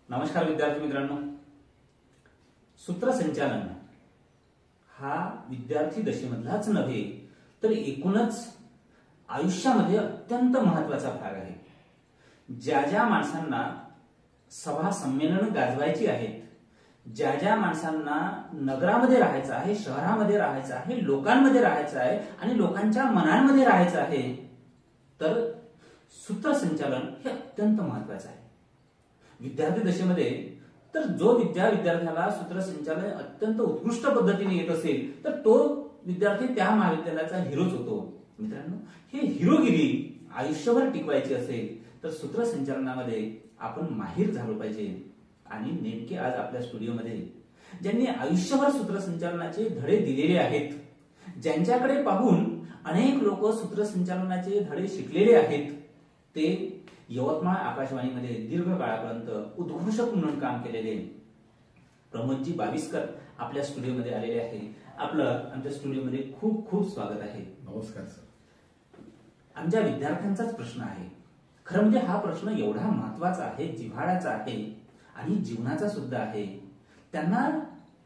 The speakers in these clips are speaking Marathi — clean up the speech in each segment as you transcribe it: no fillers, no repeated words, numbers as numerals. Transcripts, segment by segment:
नमस्कार विद्यार्थी मित्रांनो, सूत्रसंचालन हा विद्यार्थी दशेमधलाच नव्हे तर एकूणच आयुष्यामध्ये अत्यंत महत्त्वाचा भाग आहे। ज्या ज्या माणसांना सभा संमेलन गाजवायची आहेत, ज्या ज्या माणसांना नगरामध्ये राहायचं आहे, शहरामध्ये राहायचं आहे, लोकांमध्ये राहायचं आहे आणि लोकांच्या मनांमध्ये राहायचं आहे, तर सूत्रसंचालन हे अत्यंत महत्त्वाचं आहे। विद्यार्थी दशेमध्ये तर जो विद्यार्थ्याला सूत्रसंचालन अत्यंत उत्कृष्ट पद्धतीने येत असेल तर तो विद्यार्थी त्या महाविद्यालयाचा हिरोच होतो। मित्रांनो, हे हिरोगिरी आयुष्यभर टिकवायची असेल तर सूत्रसंचालनामध्ये आपण माहिर झालो पाहिजे। आणि नेमके आज आपल्या स्टुडिओमध्ये ज्यांनी आयुष्यभर सूत्रसंचालनाचे धडे दिलेले आहेत, ज्यांच्याकडे पाहून अनेक लोक सूत्रसंचालनाचे धडे शिकलेले आहेत, ते यवतमाळ आकाशवाणीमध्ये दीर्घ काळापर्यंत उत्कृष्ट म्हणून काम केलेले प्रमोदजी बाविस्कर आपल्या स्टुडिओमध्ये आलेले आहे। आपलं आमच्या स्टुडिओमध्ये खूप खूप स्वागत आहे। नमस्कार सर। आमच्या विद्यार्थ्यांचाच प्रश्न आहे, खरं म्हणजे हा प्रश्न एवढा महत्त्वाचा आहे, जिव्हाळ्याचा आहे आणि जीवनाचा सुद्धा आहे। त्यांना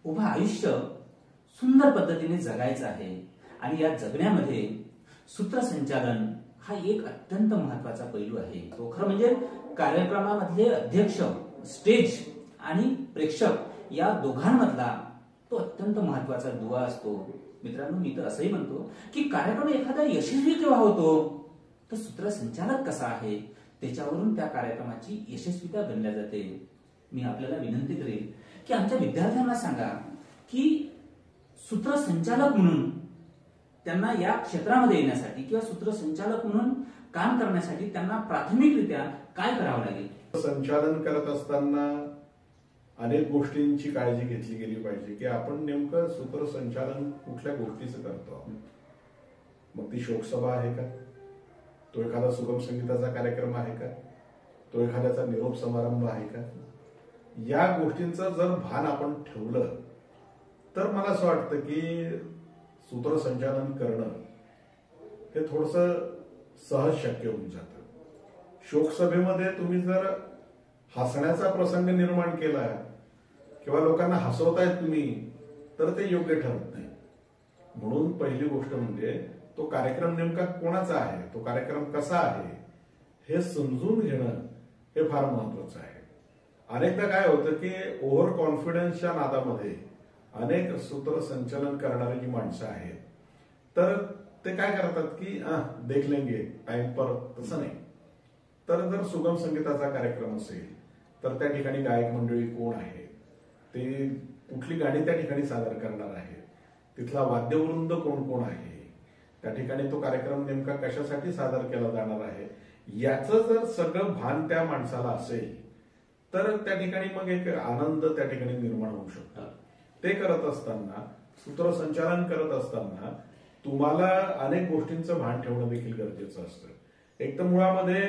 उभं आयुष्य सुंदर पद्धतीने जगायचं आहे आणि या जगण्यामध्ये सूत्रसंचालन हा एक अत्यंत महत्त्वाचा पैलू आहे। तो खरं म्हणजे कार्यक्रमामधले अध्यक्ष, स्टेज आणि प्रेक्षक या दोघांमधला तो अत्यंत महत्त्वाचा दुवा असतो। मित्रांनो, मी तर असंही म्हणतो की कार्यक्रम एखादा यशस्वी केव्हा होतो तर सूत्रसंचालक कसा आहे त्याच्यावरून त्या कार्यक्रमाची यशस्वीता गणल्या जाते। मी आपल्याला विनंती करेन की आमच्या विद्यार्थ्यांना सांगा की सूत्रसंचालक म्हणून त्यांना या क्षेत्रामध्ये येण्यासाठी किंवा सूत्रसंचालक म्हणून काम करण्यासाठी त्यांना प्राथमिकरित्या काय करावं लागेल। संचालन करत असताना अनेक गोष्टींची काळजी घेतली गेली पाहिजे की आपण नेमकं सूत्रसंचालन कुठल्या गोष्टीचं करतो। मग ती शोकसभा आहे का, तो एखादा सुगम संगीताचा कार्यक्रम आहे का, तो एखाद्याचा निरोप समारंभ आहे का, या गोष्टींचं जर भान आपण ठेवलं तर मला असं वाटतं की सूत्रसंचालन करणं हे थोडंसं सहज शक्य होऊन जातं। शोकसभेमध्ये तुम्ही जर हसण्याचा प्रसंग निर्माण केला किंवा लोकांना हसवतायत तुम्ही तर ते योग्य ठरत नाही। म्हणून पहिली गोष्ट म्हणजे तो कार्यक्रम नेमका कोणाचा आहे, तो कार्यक्रम कसा आहे हे समजून घेणं हे फार महत्वाचं आहे। अनेकदा काय होतं की ओव्हर कॉन्फिडन्सच्या नादामध्ये अनेक सूत्रसंचालन करणारी जी माणसं आहेत तर ते काय करतात की देख लेंगे टाइम पर, तसं नाही। तर जर सुगम संगीताचा कार्यक्रम असेल तर त्या ठिकाणी गायक मंडळी कोण आहे, ते कुठली गाणी त्या ठिकाणी सादर करणार आहे, तिथला वाद्यवृंद कोण कोण आहे, त्या ठिकाणी तो कार्यक्रम नेमका कशासाठी सादर केला जाणार आहे, याचं जर सगळं भान त्या माणसाला असेल तर त्या ठिकाणी मग एक आनंद त्या ठिकाणी निर्माण होऊ शकतो। ते करत असताना, सूत्रसंचालन करत असताना तुम्हाला अनेक गोष्टींचं भान ठेवणं देखील गरजेचं असतं। एक तर मुळामध्ये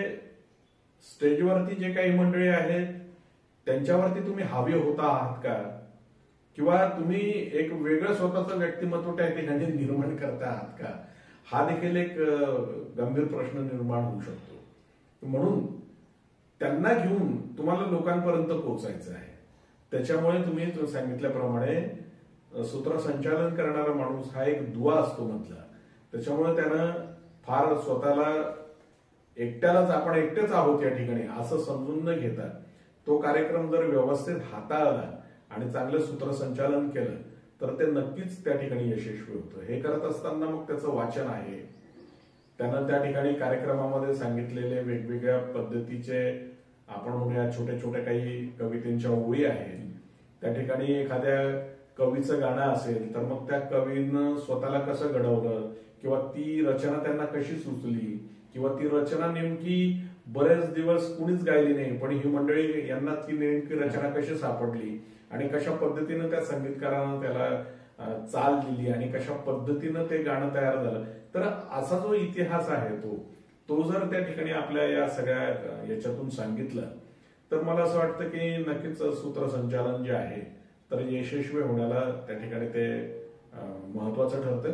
स्टेजवरती जे काही मंडळी आहेत त्यांच्यावरती तुम्ही हावी होता आहात का, किंवा तुम्ही एक वेगळं स्वतःचं व्यक्तिमत्व त्या ठिकाणी निर्माण करता आहात का, हा देखील एक गंभीर प्रश्न निर्माण होऊ शकतो। म्हणून त्यांना घेऊन तुम्हाला लोकांपर्यंत पोहोचायचं आहे। त्याच्यामुळे तुम्ही सांगितल्याप्रमाणे सूत्रसंचालन करणारा माणूस हा एक दुवा असतो मधला, त्याच्यामुळे त्यानं फार स्वतःला एकट्यालाच आपण एकटेच आहोत या ठिकाणी असं समजून न घेता तो कार्यक्रम जर व्यवस्थित हाताळला आणि चांगलं सूत्रसंचालन केलं तर ते नक्कीच त्या ठिकाणी यशस्वी होतं। हे करत असताना मग त्याचं वाचन आहे, त्यानं त्या ठिकाणी कार्यक्रमामध्ये सांगितलेले वेगवेगळ्या पद्धतीचे आपण म्हणूया छोट्या छोट्या काही कवितेच्या ओळी आहेत, त्या ठिकाणी एखाद्या कवीचं गाणं असेल तर मग त्या कवीनं स्वतःला कसं घडवलं किंवा ती रचना त्यांना कशी सुचली किंवा ती रचना नेमकी बरेच दिवस कुणीच गायली नाही पण ही मंडळी यांना ती नेमकी रचना कशी सापडली आणि कशा पद्धतीनं त्या संगीतकारानं त्याला चाल दिली आणि कशा पद्धतीनं ते गाणं तयार झालं। तर असा जो इतिहास आहे तो जर त्या ठिकाणी आपल्या या सगळ्या याच्यातून सांगितलं तर मला असं वाटतं की नक्कीच सूत्रसंचालन जे आहे तर यशस्वी होण्याला त्या ठिकाणी ते महत्वाचं ठरतं।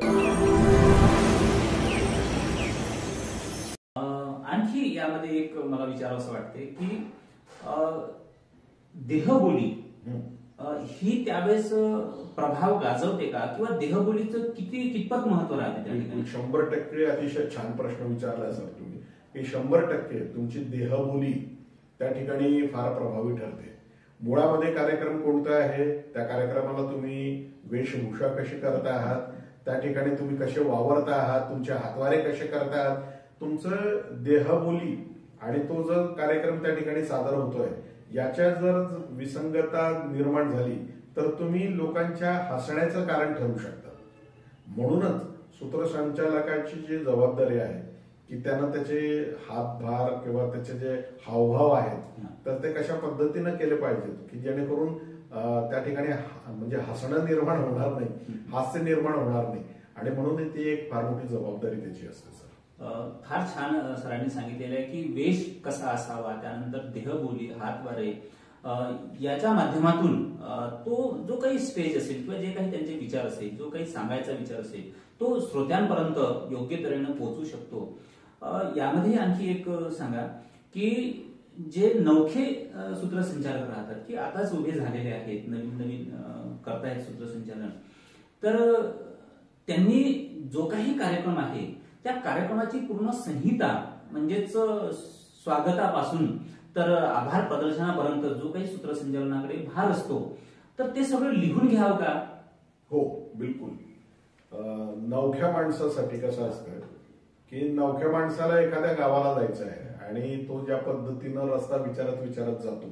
आणखी यामध्ये एक मला विचारावंसं वाटते की देहबोली ही त्यावेळेस प्रभाव गाजवते का, किंवा देहबोलीचं कितपत महत्व राहते त्या ठिकाणी? 100% अतिशय छान प्रश्न विचारला सर तुम्ही, की 100% तुमची देहबोली त्या ठिकाणी फार प्रभावी ठरते. मुळामध्ये कार्यक्रम कोणता आहे, त्या कार्यक्रमाला तुम्ही वेशभूषा कशी करता आहात, त्या ठिकाणी तुम्ही कसे वावरता आहात, तुमचे हातवारे कसे करता आहात, तुमचं देहबोली आणि तो जो कार्यक्रम त्या ठिकाणी सादर होतोय याच्या जर विसंगता निर्माण झाली तर तुम्ही लोकांच्या हसण्याचं कारण ठरू शकता. म्हणूनच सूत्रसंचालकाची जी जबाबदारी आहे की त्यांना त्याचे हातभार किंवा त्याचे जे हावभाव आहेत तर ते कशा पद्धतीनं केले पाहिजेत की जेणेकरून त्या ठिकाणी म्हणजे हसणं निर्माण होणार नाही, हास्य निर्माण होणार नाही, आणि म्हणून ती एक फार मोठी जबाबदारी त्याची असते सर. फार छान सरांनी सांगितलेलं आहे की वेश कसा असावा, त्यानंतर देहबोली, हातवारे याच्या माध्यमातून तो जो काही स्टेज असेल किंवा जे काही त्यांचे विचार असेल, जो काही सांगायचा विचार असेल तो श्रोत्यांपर्यंत योग्य तऱ्हेनं पोहोचू शकतो. यामध्ये आणखी एक सांगा की जे नवखे सूत्रसंचालक राहतात की आताच उभे झालेले आहेत, नवीन नवीन करतायत सूत्रसंचालन, तर त्यांनी जो काही कार्यक्रम आहे त्या कार्यक्रमाची पूर्ण संहिता म्हणजेच स्वागतापासून तर आभार प्रदर्शनापर्यंत जो काही सूत्रसंचालनाकडे भार असतो तर ते सगळं लिहून घ्यावं का? हो, बिलकुल. नवख्या माणसासाठी कसं असतं की नवख्या माणसाला एखाद्या गावाला जायचं आहे आणि तो ज्या पद्धतीनं रस्ता विचारत जातो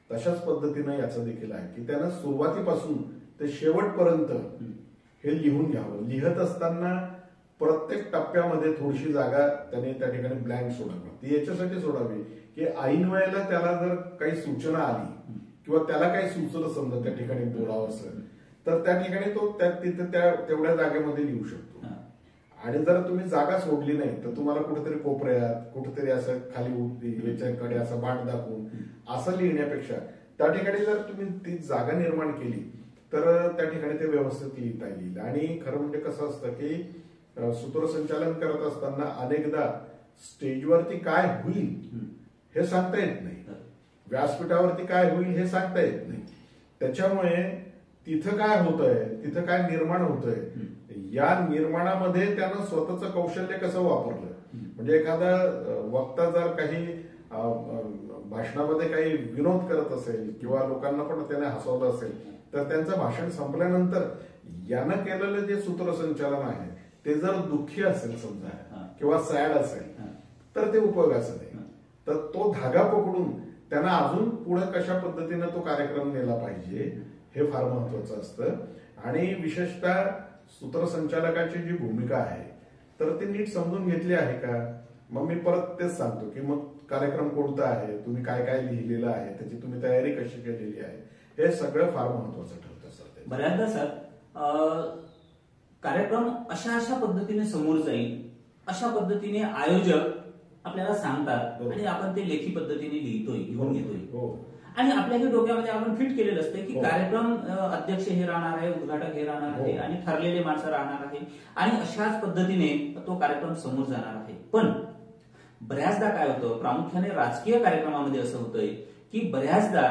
तशाच पद्धतीनं याचं देखील आहे की त्यानं सुरुवातीपासून ते शेवटपर्यंत हे लिहून घ्यावं. लिहत असताना प्रत्येक टप्प्यामध्ये थोडीशी जागा त्याने त्या ठिकाणी ब्लँक सोडावी. ती याच्यासाठी सोडावी की ऐन वेळेला त्याला जर काही सूचना आली किंवा त्याला काही सुचलं समजा त्या ठिकाणी बोलावं असेल तर त्या ठिकाणी तो तिथे तेवढ्या जागेमध्ये लिहू शकतो. आणि जर तुम्ही जागा सोडली नाही तर तुम्हाला कुठेतरी कोपऱ्यात कुठेतरी असं खाली याच्याकडे असं बाट दाखवून असं लिहिण्यापेक्षा त्या ठिकाणी जर तुम्ही ती जागा निर्माण केली तर त्या ठिकाणी ते व्यवस्थित लिहिता येईल. आणि खरं म्हणजे कसं असतं की सूत्रसंचालन करत असताना अनेकदा स्टेजवरती काय होईल हे सांगता येत नाही, व्यासपीठावरती काय होईल हे सांगता येत नाही. त्याच्यामुळे तिथं काय होतंय, तिथं काय निर्माण होतंय, या निर्माणामध्ये त्यानं स्वतःचं कौशल्य कसं वापरलं. म्हणजे एखादा वक्ता जर काही भाषणामध्ये काही विनोद करत असेल किंवा लोकांना पण त्याने हसवलं असेल तर त्यांचं भाषण संपल्यानंतर यानं केलेलं जे सूत्रसंचालन आहे ते जर दुःखी असेल समजा किंवा सॅड असेल तर ते उपयोगाचं नाही. तर तो धागा पकडून त्यांना अजून पुढे कशा पद्धतीनं तो कार्यक्रम नेला पाहिजे हे फार महत्वाचं असतं. आणि विशेषतः सूत्रसंचालकाची जी भूमिका आहे तर ती नीट समजून घेतली आहे का. मग मी परत तेच सांगतो की मग कार्यक्रम कोणता आहे, तुम्ही काय काय लिहिलेलं आहे, त्याची तुम्ही तयारी कशी केलेली आहे, हे सगळं फार महत्वाचं ठरतं सर. बऱ्याचदा सर कार्यक्रम अशा पद्धतीने समोर जाईल, अशा पद्धतीने आयोजक आपल्याला सांगतात आणि आपण ते लेखी पद्धतीने लिहून घेतोय आणि आपल्याच्या डोक्यामध्ये आपण फिट केलेलं असतं की कार्यक्रम अध्यक्ष हे राहणार आहे, उद्घाटक हे राहणार आहे आणि ठरलेले माणसं राहणार आहे आणि अशाच पद्धतीने तो कार्यक्रम समोर जाणार आहे. पण बऱ्याचदा काय होतं, प्रामुख्याने राजकीय कार्यक्रमामध्ये असं होतंय की बऱ्याचदा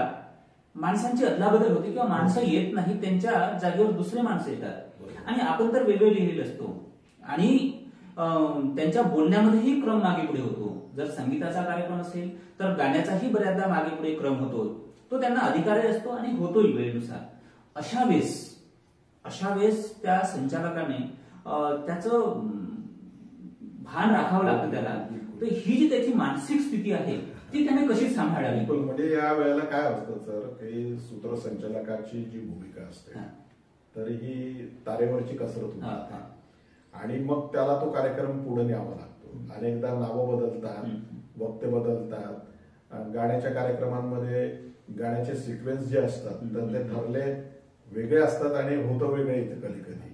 माणसांची अदलाबदल होते किंवा माणसं येत नाही, त्यांच्या जागेवर दुसरे माणसं येतात आणि आपण तर वेगळे लिहिलेले असतो आणि त्यांच्या बोलण्यामध्येही क्रम मागे पुढे होतो. जर संगीताचा कार्यक्रम असेल तर गाण्याचाही बऱ्याचदा मागे पुढे क्रम होतो, तो त्यांना अधिकारी असतो आणि होतोही वेळेनुसार. अशा वेळेस त्या संचालकाने त्याचं भान राखावं लागतं त्याला. तर ही जी त्याची मानसिक स्थिती आहे ती त्याने कशी सांभाळावी. म्हणजे या वेळेला काय असतं सर की सूत्रसंचालकाची जी भूमिका असते तर ही तारेवरची कसरत होती आणि मग त्याला तो कार्यक्रम पुढे न्यावा लागतो. अनेकदा नावं बदलतात, वक्ते बदलतात, गाण्याच्या कार्यक्रमांमध्ये गाण्याचे सिक्वेन्स जे असतात तर ते ठरले वेगळे असतात आणि होतं वेगळे येतं कधी कधी.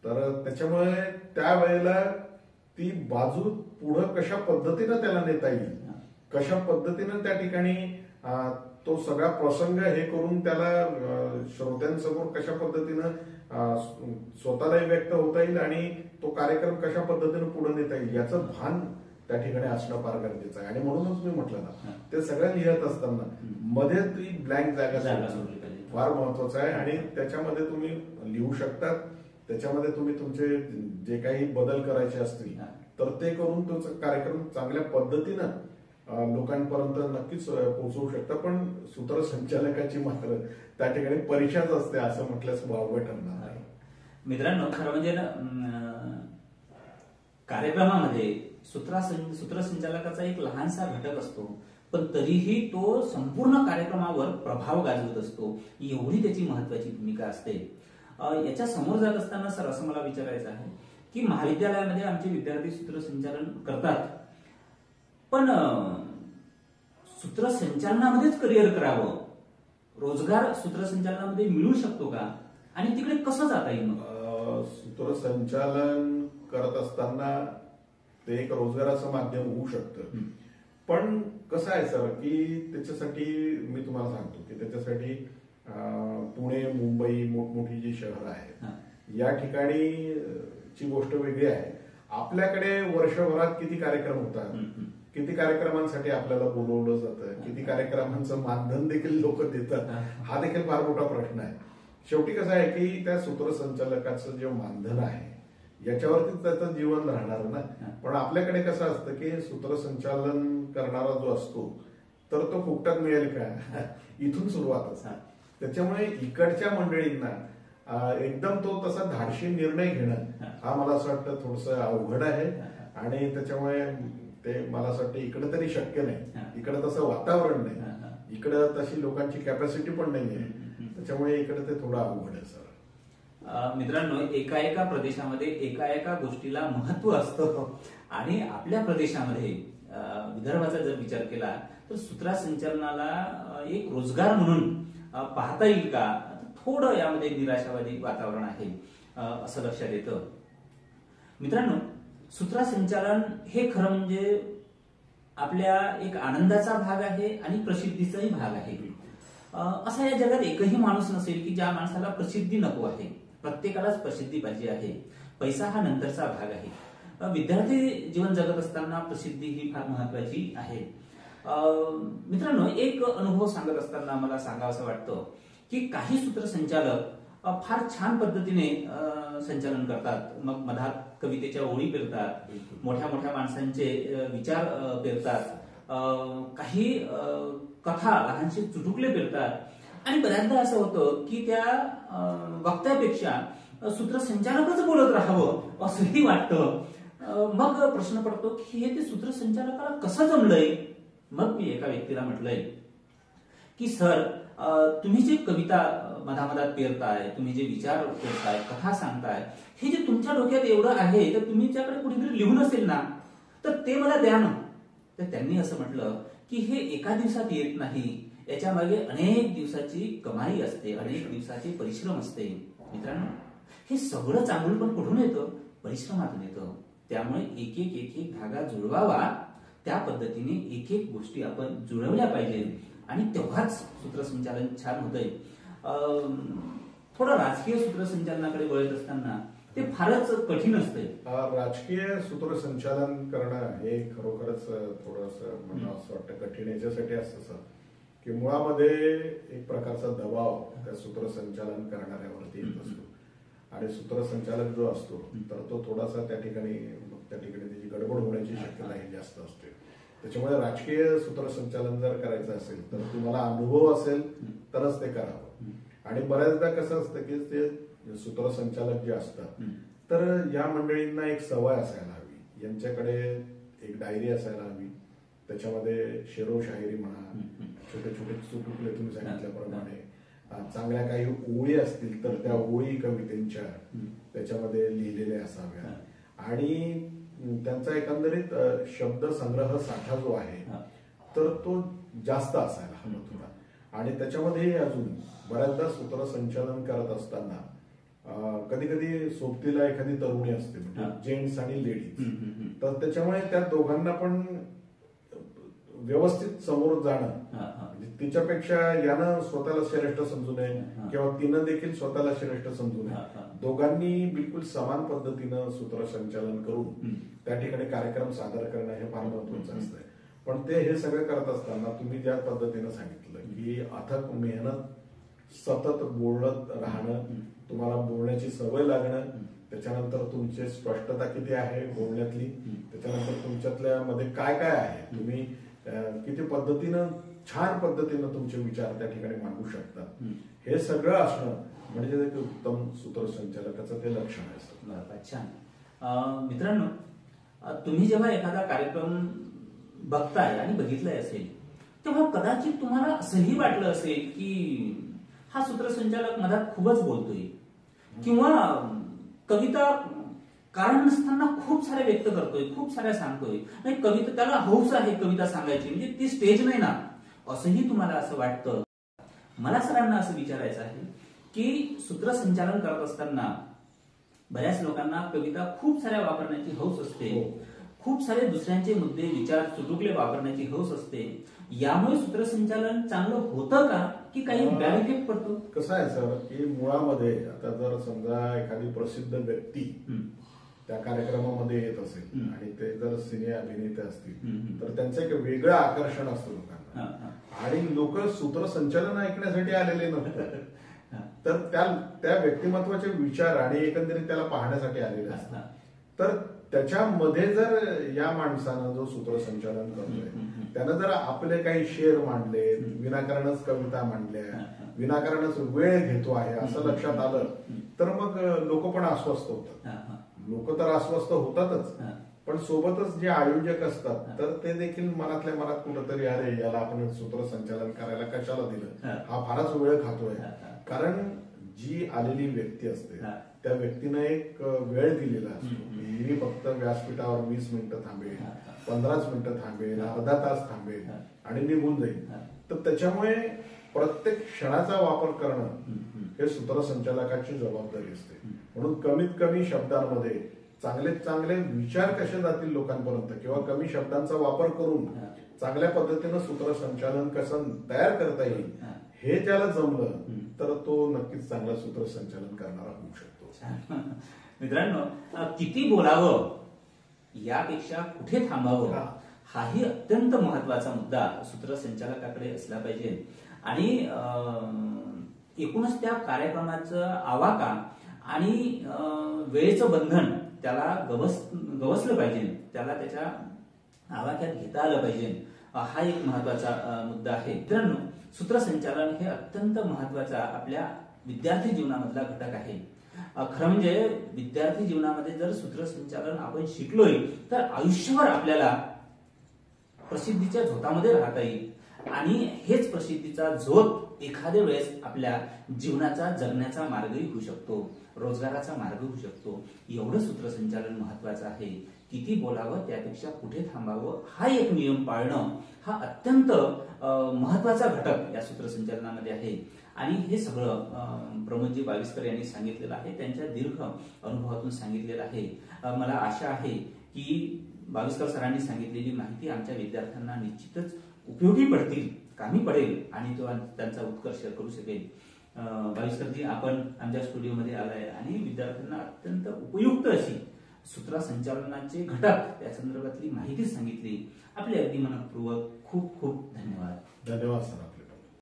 तर त्याच्यामुळे त्यावेळेला ती बाजू पुढं कशा पद्धतीनं त्याला नेता येईल, कशा पद्धतीनं त्या ठिकाणी तो सगळा प्रसंग हे करून त्याला श्रोत्यांसमोर कशा पद्धतीनं स्वतःलाही व्यक्त होता येईल आणि तो कार्यक्रम कशा पद्धतीनं पुढे नेता येईल याचं भान त्या ठिकाणी असणं फार गरजेचं आहे. आणि म्हणूनच मी म्हटलं ना, ते सगळं लिहित असताना मध्ये ती ब्लँक जागा सोडली पाहिजे, फार महत्वाचं आहे. आणि त्याच्यामध्ये तुम्ही लिहू शकतात, त्याच्यामध्ये तुम्ही तुमचे जे काही बदल करायचे असतील तर ते करून तुमचा कार्यक्रम चांगल्या पद्धतीनं लोकांपर्यंत नक्कीच पोहोचवू शकता. पण सूत्रसंचालकाची मात्र त्या ठिकाणी परीक्षाच असते असं म्हटल्यास वावगं ठरणार नाही. मित्रांनो, खरं म्हणजे कार्यक्रमामध्ये सूत्रसंचालकाचा एक लहानसा घटक असतो, पण तरीही तो संपूर्ण कार्यक्रमावर प्रभाव गाजवत असतो. एवढी त्याची महत्वाची भूमिका असते. याच्या समोर जात असताना सर असं मला विचारायचं आहे की महाविद्यालयामध्ये आमचे विद्यार्थी सूत्रसंचालन करतात, पण सूत्रसंचालनामध्येच करिअर करावं, रोजगार सूत्रसंचालनामध्ये मिळू शकतो का, आणि तिकडे कसं जाता येईल? सूत्रसंचालन करत असताना ते एक रोजगाराचं माध्यम होऊ शकतं. पण कसं आहे सर की त्याच्यासाठी मी तुम्हाला सांगतो की त्याच्यासाठी पुणे, मुंबई मोठमोठी जी शहरं आहेत या ठिकाणी ची गोष्ट वेगळी आहे. आपल्याकडे वर्षभरात किती कार्यक्रम होतात, किती कार्यक्रमांसाठी आपल्याला बोलवलं जातं, किती कार्यक्रमांचं मानधन देखील लोक देतात, हा देखील फार मोठा प्रश्न आहे. शेवटी कसं आहे की त्या सूत्रसंचालकाचं जे मानधन आहे याच्यावरतीच त्याचं जीवन राहणार ना. पण आपल्याकडे कसं असतं की सूत्रसंचालन करणारा जो असतो तर तो फुकटात मिळेल का, इथून सुरुवात असते. त्याच्यामुळे इकडच्या मंडळींना एकदम तो तसा धाडशी निर्णय घेणं हा मला असं वाटतं थोडस अवघड आहे. आणि त्याच्यामुळे ते मला असं वाटतं इकडे तरी शक्य नाही, इकडे तसं वातावरण नाही, इकडे तशी लोकांची कॅपॅसिटी पण नाहीये, त्याच्यामुळे इकडे ते थोडं अवघड आहे सर. मित्रांनो, एका प्रदेशामध्ये एका गोष्टीला महत्व असतं, आणि आपल्या प्रदेशामध्ये विदर्भाचा जर विचार केला तर सूत्रसंचालनाला एक रोजगार म्हणून पाहता येईल का, थोडं यामध्ये निराशावादी वातावरण आहे असं लक्षात येतं. मित्रांनो, सूत्रसंचालन हे खरं म्हणजे आपल्या एक आनंदाचा भाग आहे आणि प्रसिद्धीचाही भाग आहे. असा या जगात एकही माणूस नसेल की ज्या माणसाला प्रसिद्धी नको आहे. प्रत्येकालाच प्रसिद्धी पाहिजे आहे. पैसा हा नंतरचा भाग आहे. विद्यार्थी जीवन जगत असताना प्रसिद्धी ही फार महत्वाची आहे. मित्रांनो, एक अनुभव सांगत असताना मला सांगावंसं वाटतं की काही सूत्रसंचालक फार छान पद्धतीने संचालन करतात. मग मधात कवितेच्या ओळी पेरतात, मोठ्या मोठ्या माणसांचे विचार पेरतात, काही कथा लहानशी चुटुकले पेरतात, आणि बऱ्याचदा असं होतं की त्या वक्त्यापेक्षा सूत्रसंचालकच बोलत राहावं असंही वाटतं. मग प्रश्न पडतो की हे ते सूत्रसंचालकाला कसं जमलंय. मग मी एका व्यक्तीला म्हटलंय की सर, तुम्ही जे कविता मधामधात पेरताय, तुम्ही जे विचार पेरताय, कथा सांगताय, हे जे तुमच्या डोक्यात एवढं आहे तर तुम्ही त्याकडे कुठेतरी लिहून असेल ना, तर ते मला द्या ना. तर त्यांनी असं म्हटलं की हे एका दिवसात येत नाही, याच्या मागे अनेक दिवसाची कमाई असते, अनेक दिवसाचे परिश्रम असते. मित्रांनो, हे सगळं चांगलं पण कुठून येतं? परिश्रमातून येतं. त्यामुळे एक एक धागा जुळवावा, त्या पद्धतीने एक गोष्टी आपण जुळवल्या पाहिजे, आणि तेव्हाच सूत्रसंचालन छान होतंय. थोडं राजकीय सूत्रसंचालनाकडे वळत असताना ते फारच कठीण असतंय. राजकीय सूत्रसंचालन करणं हे खरोखरच थोडस मला असं वाटतं कठीण याच्यासाठी असतं की मुळामध्ये एक प्रकारचा दबाव त्या सूत्रसंचालन करणाऱ्यावरती येत असतो. आणि सूत्रसंचालक जो असतो तर तो थोडासा त्या ठिकाणी त्याची गडबड होण्याची शक्यता ही जास्त असते. त्याच्यामुळे राजकीय सूत्रसंचालन जर करायचं असेल तर तुम्हाला अनुभव असेल तरच ते करावं. आणि बऱ्याचदा कसं असतं की ते सूत्रसंचालक जे असतात तर या मंडळींना एक सवय असायला हवी, यांच्याकडे एक डायरी असायला हवी, त्याच्यामध्ये शेरो शायरी म्हणा, छोटे छोटे चुटुकले तुम्ही सांगितल्याप्रमाणे, चांगल्या काही ओळी असतील तर त्या ओळी कवितेच्या त्याच्यामध्ये लिहिलेल्या असाव्या, आणि त्यांचा एकंदरीत शब्द संग्रह साठा जो आहे तर तो जास्त असायला हवा थोडा. आणि त्याच्यामध्ये अजून बऱ्याचदा सूत्रसंचालन करत असताना कधी कधी सोबतीला एखादी तरुणी असते, म्हणजे जेंट्स आणि लेडीज, तर त्याच्यामुळे त्या दोघांना पण व्यवस्थित समोर जाणं, म्हणजे तिच्यापेक्षा यानं स्वतःला श्रेष्ठ समजू नये किंवा तिनं देखील स्वतःला श्रेष्ठ समजू नये. दोघांनी बिलकुल समान पद्धतीनं सूत्रसंचालन करून त्या ठिकाणी कार्यक्रम सादर करणं हे फार महत्वाचं असतं. पण ते हे सगळं करत असताना तुम्ही ज्या पद्धतीनं सांगितलं की अथक मेहनत, सतत बोलत राहणं, तुम्हाला बोलण्याची सवय लागणं, त्याच्यानंतर तुमची स्पष्टता किती आहे बोलण्यातली, त्याच्यानंतर तुमच्यातल्या मध्ये काय काय आहे, तुम्ही किती पद्धतीनं छान पद्धतीनं तुमचे विचार त्या ठिकाणी मांडू शकता, हे सगळं असणं म्हणजे एक उत्तम सूत्रसंचालकाचं ते लक्षण असतं. छान. मित्रांनो, तुम्ही जेव्हा एखादा कार्यक्रम बघताय आणि बघितलाय असेल तेव्हा कदाचित तुम्हाला असंही वाटलं असेल की हा सूत्रसंचालक मधात खूपच बोलतोय किंवा कविता कारण नसताना खूप साऱ्या व्यक्त करतोय, खूप साऱ्या सांगतोय, नाही कविता त्याला हौस आहे कविता सांगायची, म्हणजे ती स्टेज नाही ना, असंही तुम्हाला असं वाटतं. मला सरांना असं विचारायचं आहे की सूत्रसंचालन करत असताना बऱ्याच लोकांना कविता खूप साऱ्या वापरण्याची हौस असते, खूप सारे दुसऱ्यांचे मुद्दे विचार चुटुकले वापरण्याची हौस असते. यामुळे सूत्रसंचालन चांगलं होतं का की काही बॅड इफेक्ट पडतो? कसं आहे सर की मुळामध्ये आता जर समजा एखादी प्रसिद्ध व्यक्ती त्या कार्यक्रमामध्ये येत असेल आणि ते जर सिने अभिनेते असतील तर त्यांचं एक वेगळं आकर्षण असतं लोकांना, आणि लोक सूत्रसंचालन ऐकण्यासाठी आलेले नसतात, तर त्या व्यक्तिमत्वाचे विचार आणि एकंदरीत त्याला पाहण्यासाठी आलेले असतात. तर त्याच्यामध्ये जर या माणसानं जो सूत्रसंचालन करतोय त्यानं जर आपले काही शेर मांडले, विनाकारणच कविता मांडल्या, विनाकारणच वेळ घेतो आहे असं लक्षात आलं तर मग लोक पण अस्वस्थ होतात. लोक तर अस्वस्थ होतातच, पण सोबतच जे आयोजक असतात तर ते देखील मनातल्या मनात कुठंतरी अरे याला आपण सूत्रसंचालन करायला कशाला दिलं, हा फारच वेळ खातोय. कारण जी आलेली व्यक्ती असते त्या व्यक्तीनं एक वेळ दिलेला असतो, मी फक्त व्यासपीठावर 20 मिनिटं थांबेल, 15 मिनिटं थांबेल, अर्धा तास थांबेल आणि निघून जाईल. तर त्याच्यामुळे प्रत्येक क्षणाचा वापर करणं हे सूत्रसंचालकाची जबाबदारी असते. म्हणून कमीत कमी शब्दांमध्ये चांगले चांगले विचार कसे जातील लोकांपर्यंत किंवा कमी शब्दांचा वापर करून चांगल्या पद्धतीनं सूत्रसंचालन कसं तयार करता येईल हे ज्याला जमलं तर तो नक्कीच चांगला सूत्रसंचालन करणारा होऊ शकतो. मित्रांनो, किती बोलावं यापेक्षा कुठे थांबावं हाही अत्यंत महत्वाचा मुद्दा सूत्रसंचालकाकडे असला पाहिजे. आणि एकूणच त्या कार्यक्रमाचं आवाका आणि वेळेचं बंधन त्याला गवसलं पाहिजे, त्याला त्याच्या आवाक्यात घेता आलं पाहिजे, हा एक महत्वाचा मुद्दा आहे. मित्रांनो, सूत्रसंचालन हे अत्यंत महत्वाचा आपल्या विद्यार्थी जीवनामधला घटक आहे. खरं म्हणजे विद्यार्थी जीवनामध्ये जर सूत्रसंचालन आपण शिकलोय तर आयुष्यभर आपल्याला प्रसिद्धीच्या झोतामध्ये राहता येईल आणि हेच प्रसिद्धीचा झोत एखाद्या वेळेस आपल्या जीवनाचा जगण्याचा मार्गही होऊ शकतो, रोजगाराचा मार्ग होऊ शकतो. एवढं सूत्रसंचालन महत्वाचं आहे. किती बोलावं त्यापेक्षा कुठे थांबावं हा एक नियम पाळणं हा अत्यंत महत्वाचा घटक या सूत्रसंचालनामध्ये आहे. आणि हे सगळं प्रमोदजी बाविस्कर यांनी सांगितलेलं आहे, त्यांच्या दीर्घ अनुभवातून सांगितलेलं आहे. मला आशा आहे की बाविस्कर सरांनी सांगितलेली माहिती आमच्या विद्यार्थ्यांना निश्चितच उपयोगी पडतील, कामी पडेल आणि तो त्यांचा उत्कर्ष करू शकेल. बाविस्करजी, आपण आमच्या स्टुडिओमध्ये आलाय आणि विद्यार्थ्यांना अत्यंत उपयुक्त अशी सूत्रसंचालनाचे घटक त्या संदर्भातली माहिती सांगितली. आपले अगदी मनपूर्वक खूप खूप धन्यवाद. धन्यवाद सर.